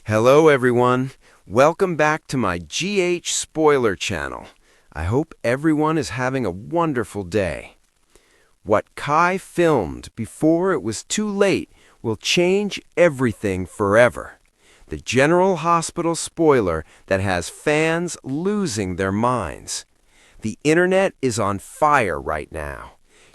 Hello everyone, welcome back to my GH Spoiler channel. I hope everyone is having a wonderful day. What Kai filmed before it was too late will change everything forever. The General Hospital spoiler that has fans losing their minds. The internet is on fire right now.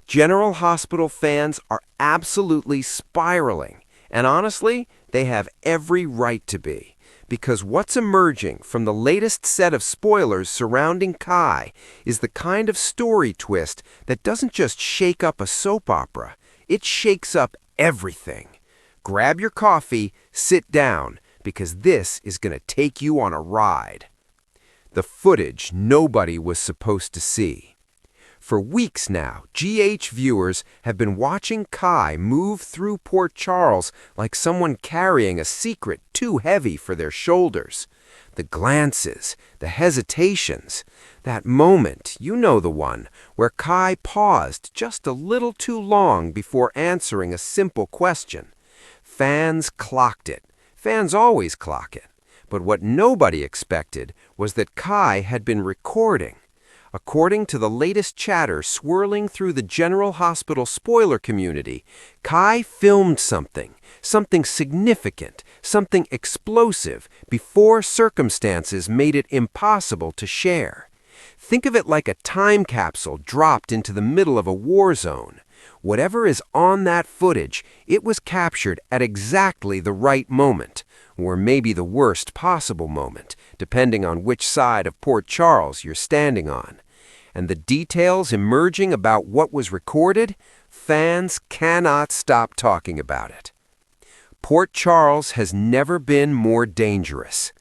General Hospital fans are absolutely spiraling. And honestly, they have every right to be, because what's emerging from the latest set of spoilers surrounding Kai is the kind of story twist that doesn't just shake up a soap opera, it shakes up everything. Grab your coffee, sit down, because this is going to take you on a ride. The footage nobody was supposed to see. For weeks now, GH viewers have been watching Kai move through Port Charles like someone carrying a secret too heavy for their shoulders. The glances, the hesitations, that moment, you know the one, where Kai paused just a little too long before answering a simple question. Fans clocked it. Fans always clock it. But what nobody expected was that Kai had been recording. According to the latest chatter swirling through the General Hospital spoiler community, Kai filmed something significant, something explosive, before circumstances made it impossible to share. Think of it like a time capsule dropped into the middle of a war zone. Whatever is on that footage, it was captured at exactly the right moment, or maybe the worst possible moment, depending on which side of Port Charles you're standing on. And the details emerging about what was recorded, fans cannot stop talking about it. Port Charles has never been more dangerous.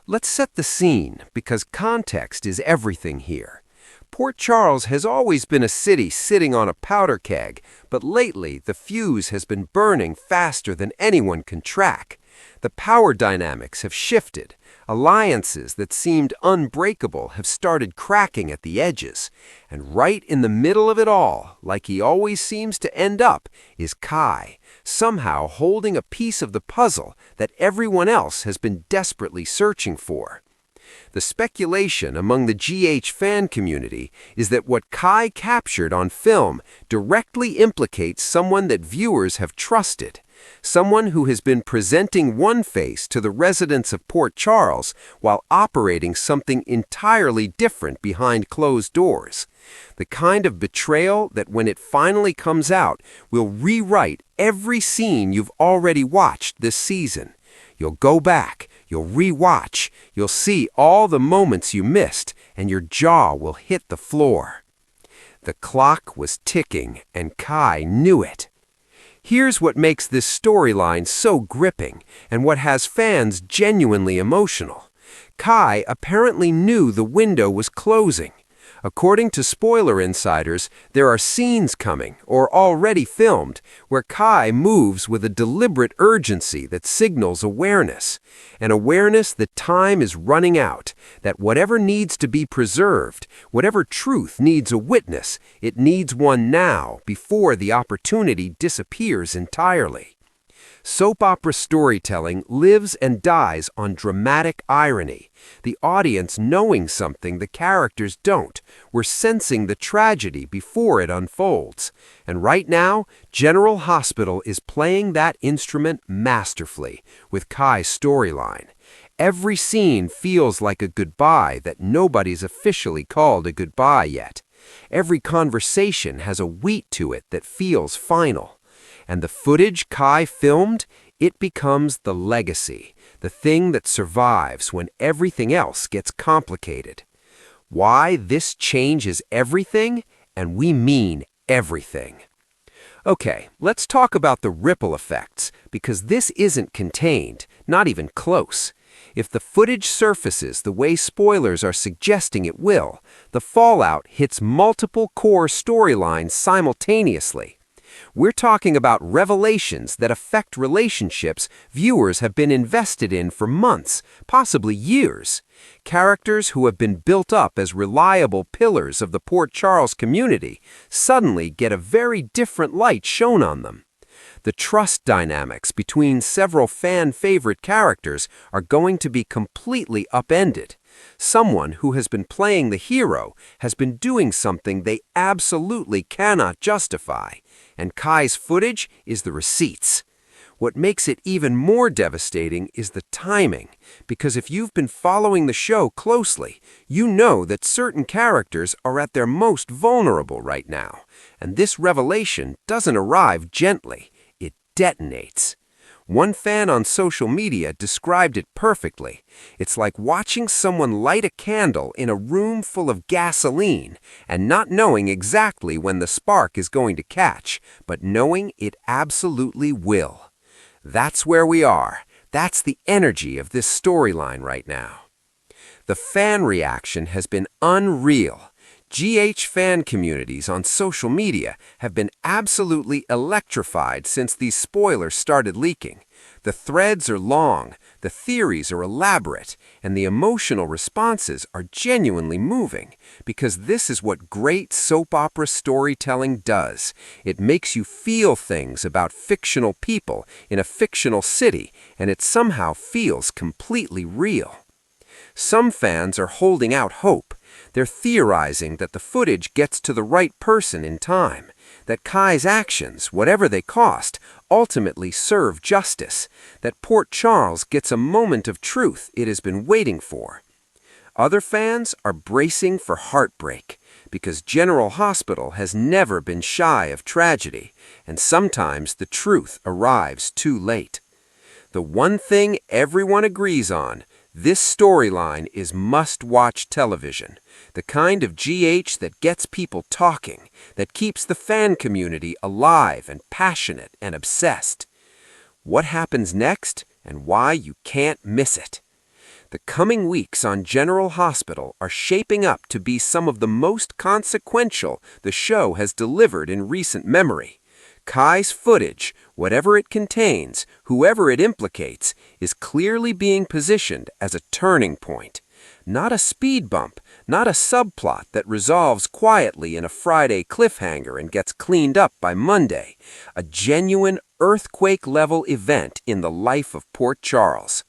Let's set the scene, because context is everything here. Port Charles has always been a city sitting on a powder keg, but lately the fuse has been burning faster than anyone can track. The power dynamics have shifted. Alliances that seemed unbreakable have started cracking at the edges. And right in the middle of it all, like he always seems to end up, is Kai, somehow holding a piece of the puzzle that everyone else has been desperately searching for. The speculation among the GH fan community is that what Kai captured on film directly implicates someone that viewers have trusted. Someone who has been presenting one face to the residents of Port Charles while operating something entirely different behind closed doors. The kind of betrayal that when it finally comes out will rewrite every scene you've already watched this season. You'll go back, you'll re-watch, you'll see all the moments you missed, and your jaw will hit the floor. The clock was ticking, and Kai knew it. Here's what makes this storyline so gripping, and what has fans genuinely emotional. Kai apparently knew the window was closing. According to spoiler insiders, there are scenes coming, or already filmed, where Kai moves with a deliberate urgency that signals awareness. An awareness that time is running out, that whatever needs to be preserved, whatever truth needs a witness, it needs one now, before the opportunity disappears entirely. Soap opera storytelling lives and dies on dramatic irony. The audience knowing something the characters don't. We're sensing the tragedy before it unfolds. And right now, General Hospital is playing that instrument masterfully with Kai's storyline. Every scene feels like a goodbye that nobody's officially called a goodbye yet. Every conversation has a weight to it that feels final. And the footage Kai filmed, it becomes the legacy, the thing that survives when everything else gets complicated. Why this changes everything, and we mean everything. Okay, let's talk about the ripple effects, because this isn't contained, not even close. If the footage surfaces the way spoilers are suggesting it will, the fallout hits multiple core storylines simultaneously. We're talking about revelations that affect relationships viewers have been invested in for months, possibly years. Characters who have been built up as reliable pillars of the Port Charles community suddenly get a very different light shown on them. The trust dynamics between several fan-favorite characters are going to be completely upended. Someone who has been playing the hero has been doing something they absolutely cannot justify, and Kai's footage is the receipts. What makes it even more devastating is the timing, because if you've been following the show closely, you know that certain characters are at their most vulnerable right now, and this revelation doesn't arrive gently, it detonates. One fan on social media described it perfectly. It's like watching someone light a candle in a room full of gasoline and not knowing exactly when the spark is going to catch, but knowing it absolutely will. That's where we are. That's the energy of this storyline right now. The fan reaction has been unreal. GH fan communities on social media have been absolutely electrified since these spoilers started leaking. The threads are long, the theories are elaborate, and the emotional responses are genuinely moving, because this is what great soap opera storytelling does. It makes you feel things about fictional people in a fictional city, and it somehow feels completely real. Some fans are holding out hope. They're theorizing that the footage gets to the right person in time, that Kai's actions, whatever they cost, ultimately serve justice, that Port Charles gets a moment of truth it has been waiting for. Other fans are bracing for heartbreak, because General Hospital has never been shy of tragedy, and sometimes the truth arrives too late. The one thing everyone agrees on: this storyline is must-watch television, the kind of GH that gets people talking, that keeps the fan community alive and passionate and obsessed. What happens next and why you can't miss it? The coming weeks on General Hospital are shaping up to be some of the most consequential the show has delivered in recent memory. Kai's footage, whatever it contains, whoever it implicates, is clearly being positioned as a turning point. Not a speed bump, not a subplot that resolves quietly in a Friday cliffhanger and gets cleaned up by Monday. A genuine earthquake-level event in the life of Port Charles.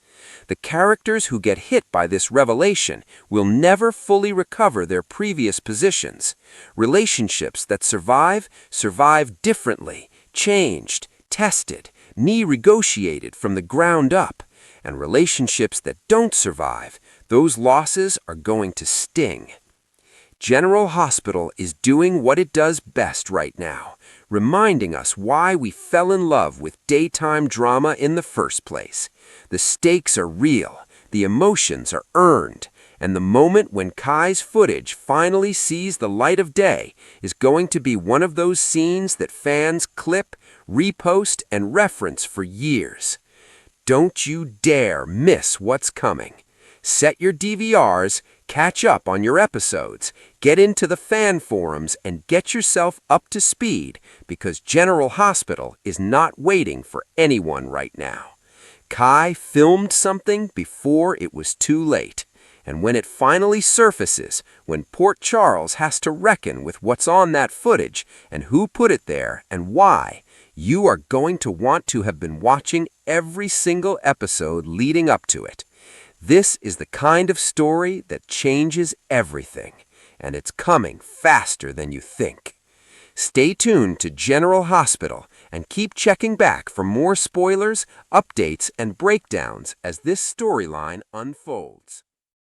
The characters who get hit by this revelation will never fully recover their previous positions. Relationships that survive differently, changed, tested, renegotiated from the ground up. And relationships that don't survive, those losses are going to sting. General Hospital is doing what it does best right now, reminding us why we fell in love with daytime drama in the first place. The stakes are real, the emotions are earned, and the moment when Kai's footage finally sees the light of day is going to be one of those scenes that fans clip, repost, and reference for years. Don't you dare miss what's coming. Set your DVRs, catch up on your episodes, get into the fan forums, and get yourself up to speed, because General Hospital is not waiting for anyone right now. Kai filmed something before it was too late, and when it finally surfaces, when Port Charles has to reckon with what's on that footage and who put it there and why, you are going to want to have been watching every single episode leading up to it. This is the kind of story that changes everything, and it's coming faster than you think. Stay tuned to General Hospital and keep checking back for more spoilers, updates, and breakdowns as this storyline unfolds.